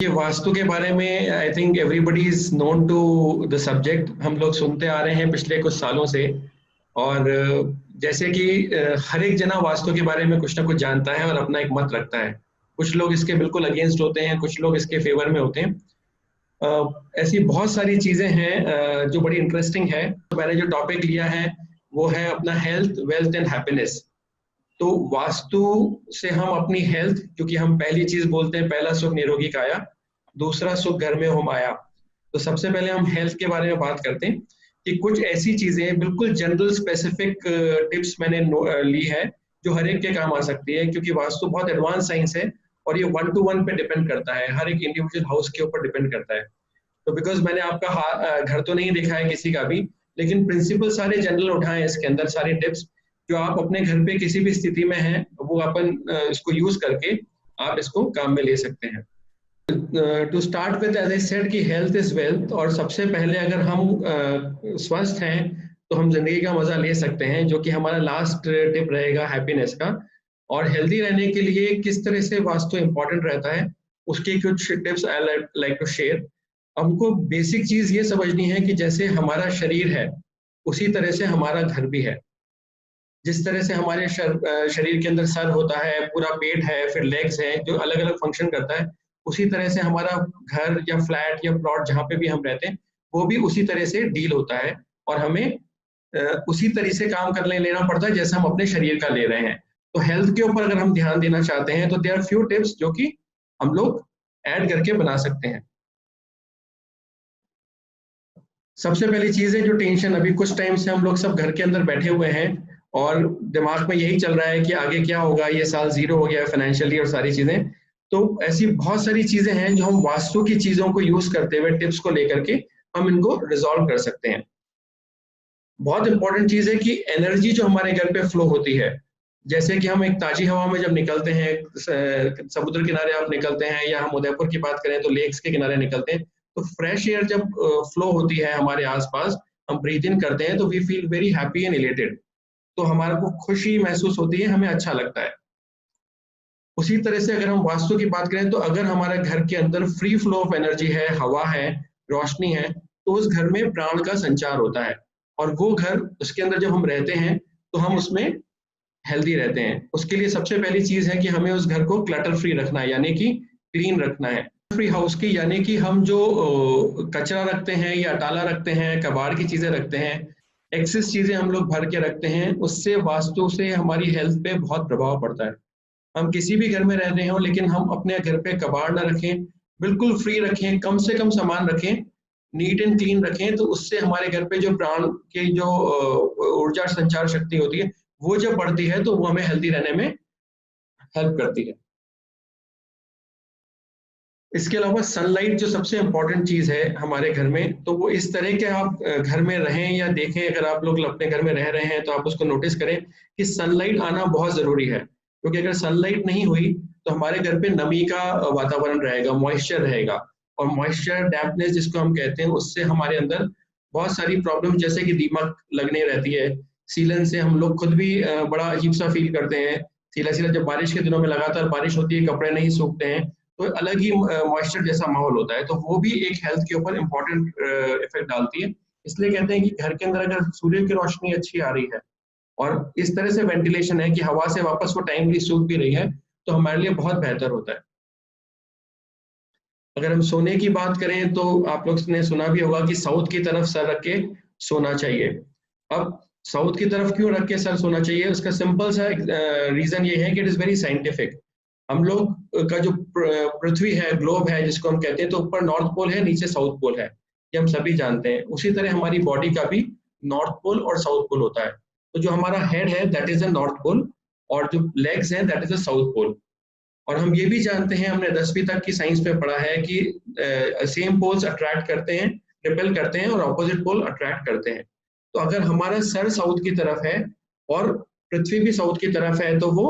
ये वास्तु के बारे में I think everybody is known to the subject. हम लोग सुनते आ रहे हैं पिछले कुछ सालों से। और जैसे कि हर एक जना वास्तु के बारे में कुछ ना कुछ जानता है और अपना एक मत रखता है। कुछ लोग इसके बिल्कुल अगेंस्ट होते हैं, कुछ लोग इसके फेवर में होते हैं। ऐसी बहुत सारी चीजें हैं जो बड़ी इंटरेस्टिंग है। तो मैंने जो टॉपिक लिया है वो है अपना हेल्थ, वेल्थ एंड हैप्पीनेस। तो वास्तु से हम अपनी हेल्थ, क्योंकि हम पहली चीज बोलते हैं पहला सुख निरोगी काया, दूसरा सुख घर में हो माया। तो सबसे पहले हम हेल्थ के बारे में बात करते हैं कि कुछ ऐसी चीजें बिल्कुल जनरल स्पेसिफिक टिप्स मैंने ली है जो हर एक के काम आ सकती है, क्योंकि वास्तु बहुत एडवांस साइंस है और ये 1 to 1 पे डिपेंड करता है, हर एक इंडिविजुअल हाउस के ऊपर डिपेंड करता है। तो बिकॉज मैंने आपका घर तो नहीं देखा है किसी का भी, लेकिन प्रिंसिपल सारे जनरल उठाए इसके अंदर, सारे टिप्स जो आप अपने घर पे किसी भी स्थिति में हैं वो अपन इसको यूज करके आप इसको काम में ले सकते हैं। To start with, as I said कि हेल्थ इज वेल्थ, और सबसे पहले अगर हम स्वस्थ हैं तो हम जिंदगी का मजा ले सकते हैं, जो कि हमारा लास्ट टिप रहेगा हैप्पीनेस का। और हेल्दी रहने के लिए किस तरह से वास्तु इंपॉर्टेंट रहता है उसकी कुछ tips I like to share. हमको बेसिक चीज ये समझनी है कि जैसे हमारा शरीर है उसी तरह से हमारा घर भी है। जिस तरह से हमारे शरीर के अंदर सर होता है, पूरा पेट है, फिर लेग्स है जो अलग अलग फंक्शन करता है, उसी तरह से हमारा घर या फ्लैट या प्लॉट जहाँ पे भी हम रहते हैं वो भी उसी तरह से डील होता है। और हमें उसी तरह से काम करने लेना पड़ता है जैसे हम अपने शरीर का ले रहे हैं। तो हेल्थ के ऊपर अगर हम ध्यान देना चाहते हैं तो देयर आर फ्यू टिप्स जो कि हम लोग ऐड करके बना सकते हैं। सबसे पहली चीज है जो टेंशन, अभी कुछ टाइम से हम लोग सब घर के अंदर बैठे हुए हैं और दिमाग में यही चल रहा है कि आगे क्या होगा, ये साल जीरो हो गया फाइनेंशियली और सारी चीजें। तो ऐसी बहुत सारी चीजें हैं जो हम वास्तु की चीजों को यूज करते हुए, टिप्स को लेकर के हम इनको रिजॉल्व कर सकते हैं। बहुत इंपॉर्टेंट चीज है कि एनर्जी जो हमारे घर पे फ्लो होती है, जैसे कि हम एक ताजी हवा में जब निकलते हैं, समुद्र किनारे आप निकलते हैं, या हम उदयपुर की बात करें तो लेक्स के किनारे निकलते हैं, तो फ्रेश एयर जब फ्लो होती है हमारे आसपास, हम ब्रीथ इन करते हैं तो we feel very happy and elated. तो हमारे को खुशी महसूस होती है, हमें अच्छा लगता है। उसी तरह से अगर हम वास्तु की बात करें तो अगर हमारे घर के अंदर फ्री फ्लो ऑफ एनर्जी है, हवा है, रोशनी है, तो उस घर में प्राण का संचार होता है। और वो घर, उसके अंदर जब हम रहते हैं तो हम उसमें हेल्दी रहते हैं। उसके लिए सबसे पहली चीज है कि हमें उस घर को क्लटर फ्री रखना है, यानी कि क्लीन रखना है। फ्री हाउस की यानी कि हम जो कचरा रखते हैं या टाला रखते हैं, कबाड़ की चीजें रखते हैं, एक्सेस चीजें हम लोग भर के रखते हैं, उससे वास्तु से हमारी हेल्थ पे बहुत प्रभाव पड़ता है। हम किसी भी घर में रह रहे हो लेकिन हम अपने घर पे कबाड़ ना रखें, बिल्कुल फ्री रखें, कम से कम सामान रखें, नीट एंड क्लीन रखें। तो उससे हमारे घर पे जो प्राण की जो ऊर्जा संचार शक्ति होती है वो जब बढ़ती है तो वो हमें हेल्दी रहने में हेल्प करती है। इसके अलावा सनलाइट जो सबसे इंपॉर्टेंट चीज है हमारे घर में, तो वो इस तरह के आप घर में रहें या देखें, अगर आप लोग अपने घर में रह रहे हैं तो आप उसको नोटिस करें कि सनलाइट आना बहुत जरूरी है। क्योंकि अगर सनलाइट नहीं हुई तो हमारे घर पे नमी का वातावरण रहेगा, मॉइस्चर रहेगा। और मॉइस्चर डैम्पनेस जिसको हम कहते हैं, उससे हमारे अंदर बहुत सारी प्रॉब्लम जैसे कि दीमक लगने रहती है। सीलन से हम लोग खुद भी बड़ा अजीब सा फील करते हैं। सीला सीला जब बारिश के दिनों में लगातार बारिश होती है, कपड़े नहीं सूखते हैं, तो अलग ही मॉइस्चर जैसा माहौल होता है, तो वो भी एक हेल्थ के ऊपर इम्पोर्टेंट इफेक्ट डालती है। इसलिए कहते हैं कि घर के अंदर अगर सूर्य की रोशनी अच्छी आ रही है और इस तरह से वेंटिलेशन है कि हवा से वापस वो टाइमली सूख भी रही है, तो हमारे लिए बहुत बेहतर होता है। अगर हम सोने की बात करें तो आप लोग ने सुना भी होगा कि साउथ की तरफ सर रख के सोना चाहिए। अब साउथ की तरफ क्यों रख के सर सोना चाहिए, उसका सिंपल सा रीजन ये है कि इट इज वेरी साइंटिफिक। हम लोग का जो पृथ्वी है, ग्लोब है जिसको हम कहते हैं, तो ऊपर नॉर्थ पोल है, नीचे साउथ पोल है, ये हम सभी जानते हैं। उसी तरह हमारी बॉडी का भी नॉर्थ पोल और साउथ पोल होता है। तो जो हमारा हेड है that is the north pole, और जो लेग्स हैं that is the south pole. और हम ये भी जानते हैं, हमने 10वीं तक की साइंस में पढ़ा है कि सेम पोल्स अट्रैक्ट करते हैं, रिपेल करते हैं, और ऑपोजिट पोल अट्रैक्ट करते हैं। तो अगर हमारा सर साउथ की तरफ है और पृथ्वी भी साउथ की तरफ है तो वो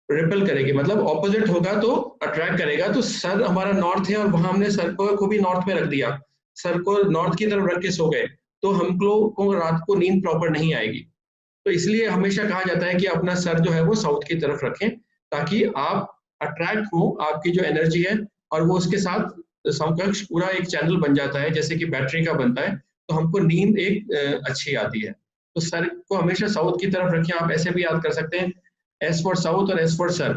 रिपेल करेगी, मतलब ऑपोजिट होगा तो अट्रैक्ट करेगा। तो सर हमारा नॉर्थ है और वहां हमने सर को भी नॉर्थ में रख दिया, सर को नॉर्थ की तरफ रख के सो गए, तो हम लोग को रात को नींद प्रॉपर नहीं आएगी। तो इसलिए हमेशा कहा जाता है कि अपना सर जो है वो साउथ की तरफ रखें, ताकि आप अट्रैक्ट हो, आपकी जो एनर्जी है और वो उसके साथ समकक्ष पूरा एक चैनल बन जाता है, जैसे कि बैटरी का बनता है, तो हमको नींद एक अच्छी आती है। तो सर को हमेशा साउथ की तरफ रखें, आप ऐसे भी याद कर सकते हैं, एस फॉर साउथ और एस फॉर सर।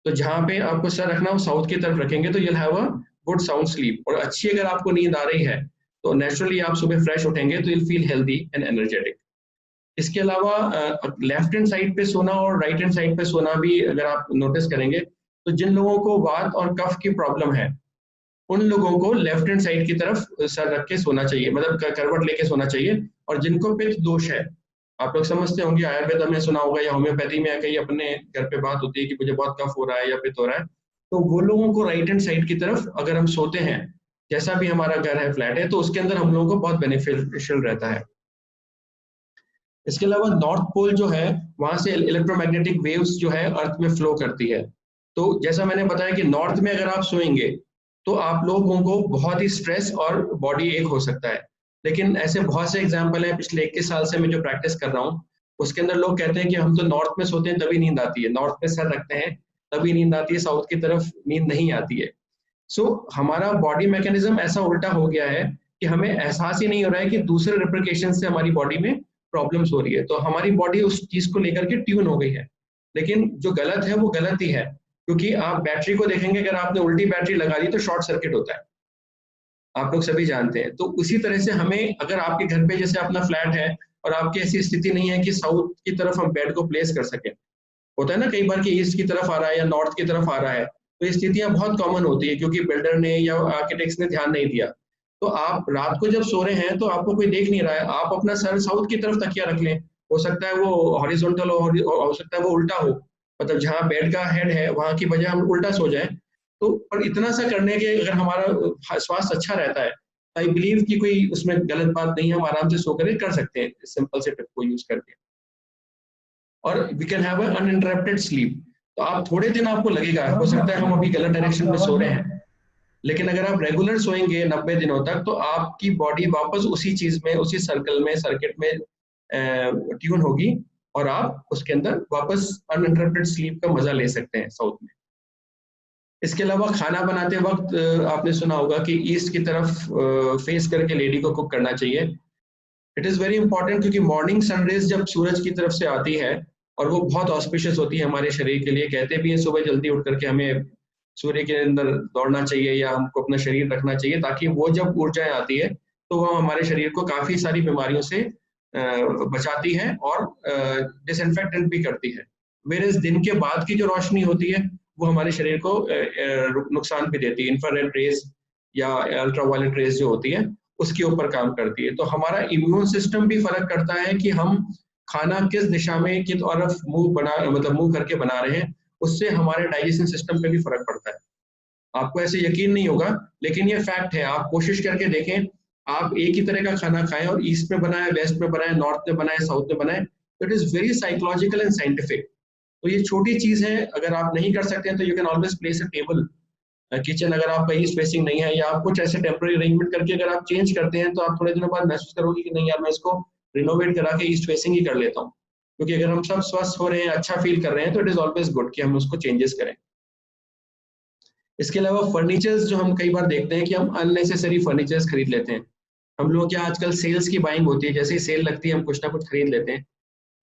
तो जहाँ पे आपको सर रखना हो साउथ की तरफ रखेंगे तो you'll have a good sound sleep. और अच्छी अगर आपको नींद आ रही है तो नेचुरली आप सुबह फ्रेश उठेंगे तो you'll feel healthy and energetic. इसके अलावा लेफ्ट हैंड साइड पे सोना और राइट हैंड साइड पे सोना भी अगर आप नोटिस करेंगे, तो जिन लोगों को वात और कफ की प्रॉब्लम है उन लोगों को लेफ्ट हैंड साइड की तरफ सर रख के सोना चाहिए, मतलब करवट लेके सोना चाहिए। और जिनको पित्त दोष है, आप लोग समझते होंगे, आयुर्वेद में सुना होगा या होम्योपैथी में कहीं अपने घर पे बात होती है कि मुझे बहुत कफ हो रहा है या पित्त हो रहा है, तो वो लोगों को राइट हैंड साइड की तरफ अगर हम सोते हैं, जैसा भी हमारा घर है, फ्लैट है, तो उसके अंदर हम लोगों को बहुत बेनिफिशियल रहता है। इसके अलावा नॉर्थ पोल जो है, वहां से इलेक्ट्रोमैग्नेटिक वेव्स जो है अर्थ में फ्लो करती है। तो जैसा मैंने बताया कि नॉर्थ में अगर आप सोएंगे तो आप लोगों को बहुत ही स्ट्रेस और बॉडी एक हो सकता है। लेकिन ऐसे बहुत से एग्जाम्पल हैं, पिछले 21 साल से मैं जो प्रैक्टिस कर रहा हूँ उसके अंदर लोग कहते हैं कि हम तो नॉर्थ में सोते हैं तभी नींद आती है, नॉर्थ में सर रखते हैं तभी नींद आती है, साउथ की तरफ नींद नहीं आती है। सो हमारा बॉडी मैकेनिज्म ऐसा उल्टा हो गया है कि हमें एहसास ही नहीं हो रहा है कि दूसरे रिप्लिकेशन से हमारी बॉडी में प्रॉब्लम्स हो रही है, तो हमारी बॉडी उस चीज को लेकर के ट्यून हो गई है। लेकिन जो गलत है वो गलत ही है, क्योंकि आप बैटरी को देखेंगे, अगर आपने उल्टी बैटरी लगा दी तो शॉर्ट सर्किट होता है, आप लोग सभी जानते हैं। तो उसी तरह से हमें, अगर आपके घर पे जैसे अपना फ्लैट है और आपकी ऐसी स्थिति नहीं है कि साउथ की तरफ हम बेड को प्लेस कर सकें, होता है ना कई बार कि ईस्ट की तरफ आ रहा है या नॉर्थ की तरफ आ रहा है, तो ये स्थितियां बहुत कॉमन होती है क्योंकि बिल्डर ने या आर्किटेक्ट्स ने ध्यान नहीं दिया। तो आप रात को जब सो रहे हैं तो आपको कोई देख नहीं रहा है, आप अपना सर साउथ की तरफ तकिया रख लें, हो सकता है वो हॉरिजॉन्टल हो सकता है वो उल्टा हो, मतलब जहाँ बेड का हेड है वहां की बजाय हम उल्टा सो जाए। तो पर इतना सा करने के अगर हमारा स्वास्थ्य अच्छा रहता है, आई बिलीव कि कोई उसमें गलत बात नहीं है, हम आराम से सो कर सकते हैं सिंपल से टिप को यूज करके। और we can have uninterrupted sleep. तो आप थोड़े दिन आपको लगेगा, हो सकता है हम अभी गलत डायरेक्शन में सो रहे हैं, लेकिन अगर आप रेगुलर सोएंगे 90 दिनों तक तो आपकी बॉडी वापस उसी चीज में, उसी सर्कल में, सर्किट में ट्यून होगी और आप उसके अंदर वापस अनइंटरप्टेड स्लीप का मजा ले सकते हैं साउथ में। इसके अलावा खाना बनाते वक्त आपने सुना होगा कि ईस्ट की तरफ फेस करके लेडी को कुक करना चाहिए। इट इज़ वेरी इंपॉर्टेंट क्योंकि मॉर्निंग सनरेज जब सूरज की तरफ से आती है और वो बहुत ऑस्पिशियस होती है हमारे शरीर के लिए, कहते भी हैं सुबह जल्दी उठ करके हमें सूर्य के अंदर दौड़ना चाहिए या हमको अपना शरीर रखना चाहिए, ताकि वो जब ऊर्जाएं आती है तो वो हमारे शरीर को काफ़ी सारी बीमारियों से बचाती है और डिसइंफेक्टेंट भी करती है। वेरएज़ दिन के बाद की जो रोशनी होती है वो हमारे शरीर को नुकसान भी देती है, इंफ्रारेड रेज या अल्ट्रावायलेट रेज जो होती है उसके ऊपर काम करती है। तो हमारा इम्यून सिस्टम भी फर्क करता है कि हम खाना किस दिशा में, किस तरफ मुंह करके बना रहे हैं, उससे हमारे डाइजेशन सिस्टम पे भी फर्क पड़ता है। आपको ऐसे यकीन नहीं होगा लेकिन ये फैक्ट है, आप कोशिश करके देखें, आप एक ही तरह का खाना खाएं और ईस्ट में बनाए, वेस्ट में बनाए, नॉर्थ में बनाए, साउथ में बनाए, तो it is very psychological and scientific. तो ये छोटी चीज है, अगर आप नहीं कर सकते हैं तो you can always place a table kitchen, अगर आपका ईस्ट फेसिंग नहीं है या आप कुछ ऐसे टेम्पररी अरेंजमेंट करके अगर आप चेंज करते हैं तो आप थोड़े दिनों बाद महसूस करोगे कि नहीं यार मैं इसको रिनोवेट करा के ईस्ट फेसिंग ही कर लेता हूँ। क्योंकि अगर हम सब स्वस्थ हो रहे हैं, अच्छा फील कर रहे हैं, तो इट इज ऑलवेज गुड कि हम उसको चेंजेस करें। इसके अलावा फर्नीचर्स जो हम कई बार देखते हैं कि हम अननेसेसरी फर्नीचर्स खरीद लेते हैं। हम लोग क्या आजकल सेल्स की बाइंग होती है, जैसे ही सेल लगती है हम कुछ ना कुछ खरीद लेते हैं,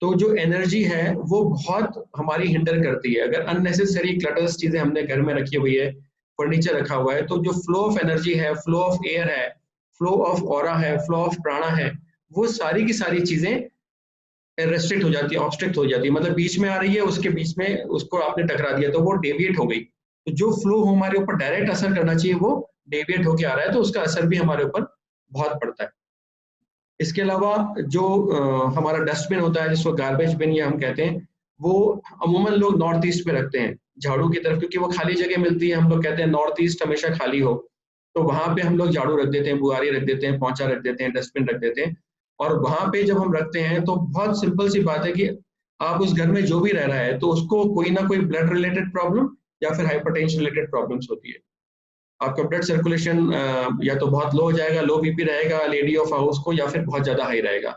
तो जो एनर्जी है वो बहुत हमारी हिंडर करती है। अगर अननेसेसरी क्लटर्स चीजें हमने घर में रखी हुई है, फर्नीचर रखा हुआ है, तो जो फ्लो ऑफ एनर्जी है, फ्लो ऑफ एयर है, फ्लो ऑफ ऑरा है, फ्लो ऑफ प्राणा है, वो सारी की सारी चीजें रेस्ट्रिक्ट हो जाती है, ऑब्स्ट्रिक्ट हो जाती है, मतलब बीच में आ रही है, उसके बीच में उसको आपने टकरा दिया तो वो डेविएट हो गई। तो जो फ्लो हमारे ऊपर डायरेक्ट असर करना चाहिए वो डेविएट होके आ रहा है, तो उसका असर भी हमारे ऊपर बहुत पड़ता है। इसके अलावा जो हमारा डस्टबिन होता है जिसको गार्बेज बिन या हम कहते हैं, वो अमूमन लोग नॉर्थ ईस्ट में रखते हैं झाड़ू की तरफ, क्योंकि वो खाली जगह मिलती है। हम लोग कहते हैं नॉर्थ ईस्ट हमेशा खाली हो, तो वहां पे हम लोग झाड़ू रख देते हैं, बुआरी रख देते हैं, पोंछा रख देते हैं, डस्टबिन रख देते हैं। और वहां पे जब हम रखते हैं तो बहुत सिंपल सी बात है कि आप उस घर में जो भी रह रहा है तो उसको कोई ना कोई ब्लड रिलेटेड प्रॉब्लम या फिर हाइपरटेंशन रिलेटेड प्रॉब्लम्स होती है। आपका ब्लड सर्कुलेशन या तो बहुत लो हो जाएगा, लो बीपी रहेगा लेडी ऑफ हाउस को, या फिर बहुत ज्यादा हाई रहेगा।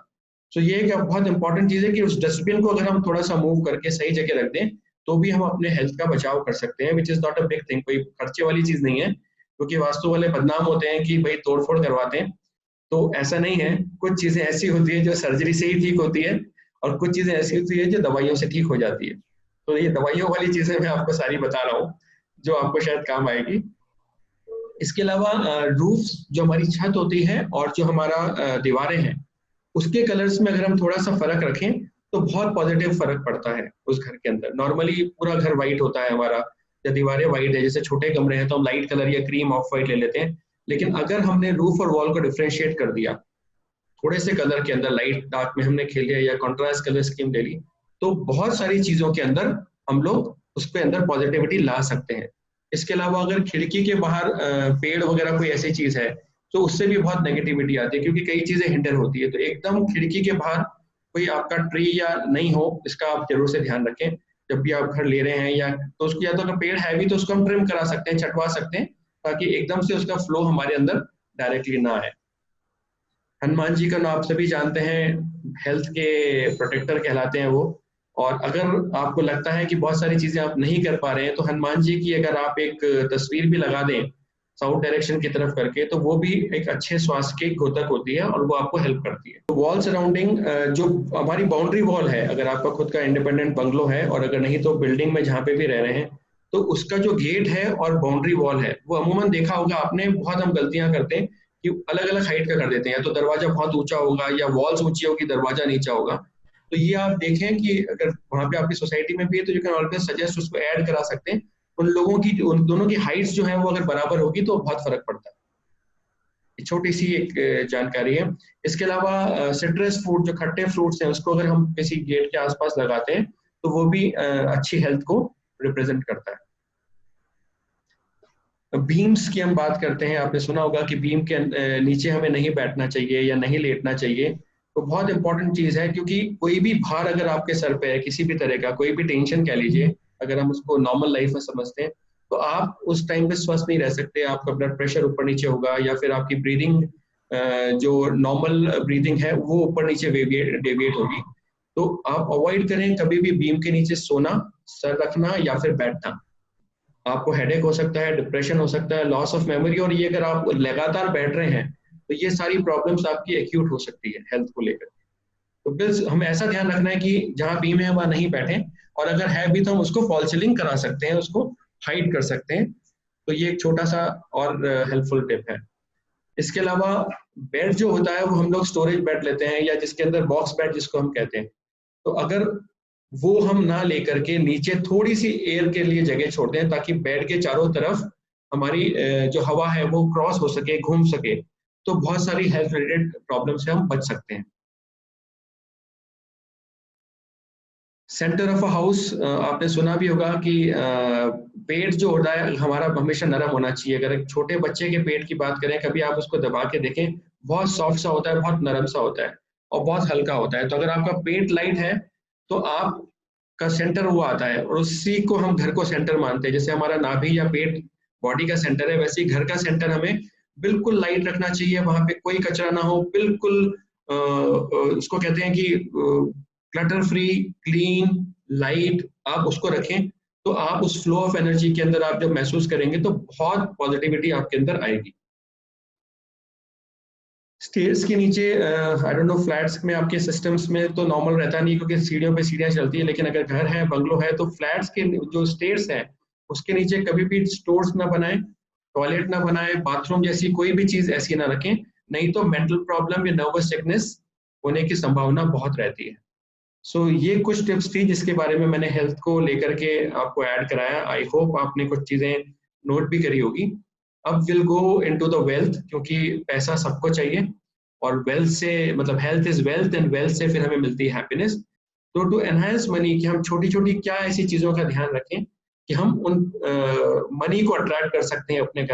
तो ये एक बहुत इंपॉर्टेंट चीज है कि उस डस्टबिन को अगर हम थोड़ा सा मूव करके सही जगह रख दें तो भी हम अपने हेल्थ का बचाव कर सकते हैं, which is not a big thing, कोई खर्चे वाली चीज नहीं है, क्योंकि वास्तु वाले बदनाम होते हैं कि भाई तोड़फोड़ करवाते हैं। तो ऐसा नहीं है, कुछ चीजें ऐसी होती है जो सर्जरी से ही ठीक होती है, और कुछ चीजें ऐसी होती है जो दवाइयों से ठीक हो जाती है। तो ये दवाइयों वाली चीजें मैं आपको सारी बता रहा हूँ, जो आपको शायद काम आएगी। इसके अलावा रूफ, जो हमारी छत होती है और जो हमारा दीवारें हैं, उसके कलर्स में अगर हम थोड़ा सा फर्क रखें तो बहुत पॉजिटिव फर्क पड़ता है उस घर के अंदर। नॉर्मली पूरा घर व्हाइट होता है हमारा, या दीवारें व्हाइट है, जैसे छोटे कमरे हैं तो हम लाइट कलर या क्रीम ऑफ व्हाइट ले लेते हैं। लेकिन अगर हमने रूफ और वॉल को डिफ्रेंशिएट कर दिया, थोड़े से कलर के अंदर लाइट डार्क में हमने खेल लिया या कॉन्ट्रास्ट कलर स्कीम ले ली, तो बहुत सारी चीजों के अंदर हम लोग उसके अंदर पॉजिटिविटी ला सकते हैं। इसके अलावा अगर खिड़की के बाहर पेड़ वगैरह कोई ऐसी चीज है तो उससे भी बहुत नेगेटिविटी आती है, क्योंकि कई चीजें हिंडर होती है। तो एकदम खिड़की के बाहर कोई आपका ट्री या नहीं हो, इसका आप जरूर से ध्यान रखें जब भी आप घर ले रहे हैं। या तो उसको, या तो अगर पेड़ है भी तो उसको हम ट्रिम करा सकते हैं, छटवा सकते हैं, ताकि एकदम से उसका फ्लो हमारे अंदर डायरेक्टली ना आए। हनुमान जी का नाम आप सभी जानते हैं, हेल्थ के प्रोटेक्टर कहलाते हैं वो। और अगर आपको लगता है कि बहुत सारी चीजें आप नहीं कर पा रहे हैं, तो हनुमान जी की अगर आप एक तस्वीर भी लगा दें साउथ डायरेक्शन की तरफ करके, तो वो भी एक अच्छे स्वास्थ्य की घोतक होती है और वो आपको हेल्प करती है। तो वॉल सराउंडिंग, जो हमारी बाउंड्री वॉल है, अगर आपका खुद का इंडिपेंडेंट बंगलो है और अगर नहीं तो बिल्डिंग में जहाँ पे भी रह रहे हैं, तो उसका जो गेट है और बाउंड्री वॉल है, वो अमूमन देखा होगा आपने, बहुत हम गलतियां करते हैं कि अलग अलग हाइट का कर देते हैं, या तो दरवाजा बहुत ऊंचा होगा या वॉल्स ऊंची होगी, दरवाजा नीचा होगा। तो ये आप देखें कि अगर वहां पे आपकी सोसाइटी में भी है तो यू कैन ऑलवेज सजेस्ट, उसको ऐड करा सकते हैं। उन लोगों की, उन दोनों की हाइट्स जो है वो अगर बराबर होगी तो बहुत फर्क पड़ता है। छोटी सी एक जानकारी है। इसके अलावा सिट्रस फ्रूट, जो खट्टे फ्रूट्स हैं, उसको अगर हम किसी गेट के आसपास लगाते हैं तो वो भी अच्छी हेल्थ को रिप्रेजेंट करता है। बीम्स की हम बात करते हैं, आपने सुना होगा कि बीम के नीचे हमें नहीं बैठना चाहिए या नहीं लेटना चाहिए। तो बहुत इंपॉर्टेंट चीज है, क्योंकि कोई भी भार अगर आपके सर पे है, किसी भी तरह का कोई भी टेंशन कह लीजिए, अगर हम उसको नॉर्मल लाइफ में समझते हैं, तो आप उस टाइम पे स्वस्थ नहीं रह सकते। आपका ब्लड प्रेशर ऊपर नीचे होगा, या फिर आपकी ब्रीदिंग, जो नॉर्मल ब्रीदिंग है वो ऊपर नीचे डेविएट होगी। तो आप अवॉइड करें कभी भी बीम के नीचे सोना, सर रखना या फिर बैठना। आपको हेडेक हो सकता है, डिप्रेशन हो सकता है, लॉस ऑफ मेमोरी, और ये अगर आप लगातार बैठ रहे हैं तो ये सारी प्रॉब्लम्स आपकी एक्यूट हो सकती है हेल्थ को लेकर। तो प्लीज हमें ऐसा ध्यान रखना है कि जहां बीम है वहां नहीं बैठे, और अगर है भी तो हम उसको फॉल सीलिंग करा सकते हैं, उसको हाइड कर सकते हैं। तो ये एक छोटा सा और हेल्पफुल टिप है। इसके अलावा बेड जो होता है वो हम लोग स्टोरेज बेड लेते हैं, या जिसके अंदर बॉक्स बेड जिसको हम कहते हैं। तो अगर वो हम ना लेकर के नीचे थोड़ी सी एयर के लिए जगह छोड़ते हैं, ताकि बेड के चारों तरफ हमारी जो हवा है वो क्रॉस हो सके, घूम सके, तो बहुत सारी हेल्थ रिलेटेड प्रॉब्लम से हम बच सकते हैं। सेंटर ऑफ अ हाउस, आपने सुना भी होगा कि पेट जो होता है हमारा हमेशा नरम होना चाहिए। अगर एक छोटे बच्चे के पेट की बात करें, कभी आप उसको दबा के देखें, बहुत सॉफ्ट सा होता है, बहुत नरम सा होता है और बहुत हल्का होता है। तो अगर आपका पेट लाइट है तो आप का सेंटर वो आता है, और उसी को हम घर को सेंटर मानते हैं। जैसे हमारा नाभि या पेट बॉडी का सेंटर है, वैसे ही घर का सेंटर हमें बिल्कुल लाइट रखना चाहिए, वहां पे कोई कचरा ना हो, बिल्कुल उसको कहते हैं कि क्लटर फ्री, क्लीन, लाइट आप उसको रखें। तो आप उस फ्लो ऑफ एनर्जी के अंदर आप जब महसूस करेंगे तो बहुत पॉजिटिविटी आपके अंदर आएगी। स्टेयर्स के नीचे, आई डोंट नो फ्लैट्स में आपके सिस्टम्स में तो नॉर्मल रहता नहीं, क्योंकि सीढ़ियों पे सीढ़ियां चलती है, लेकिन अगर घर है, बंगलो है, तो फ्लैट्स के जो स्टेयर्स है उसके नीचे कभी भी स्टोर्स ना बनाए, टॉयलेट ना बनाए, बाथरूम जैसी कोई भी चीज ऐसी ना रखें, नहीं तो मेंटल प्रॉब्लम या नर्वस सिकनेस होने की संभावना बहुत रहती है। ये कुछ टिप्स थी जिसके बारे में मैंने हेल्थ को लेकर के आपको ऐड कराया। आई होप आपने कुछ चीजें नोट भी करी होगी। अब will go into the wealth, क्योंकि पैसा सबको चाहिए, और वेल्थ से मतलब health is wealth, and wealth से फिर हमें मिलती है हैप्पीनेस। तो टू एनहांस मनी, कि हम छोटी छोटी क्या ऐसी चीजों का ध्यान रखें कि हम उन मनी को अट्रैक्ट कर सकते हैं अपने घर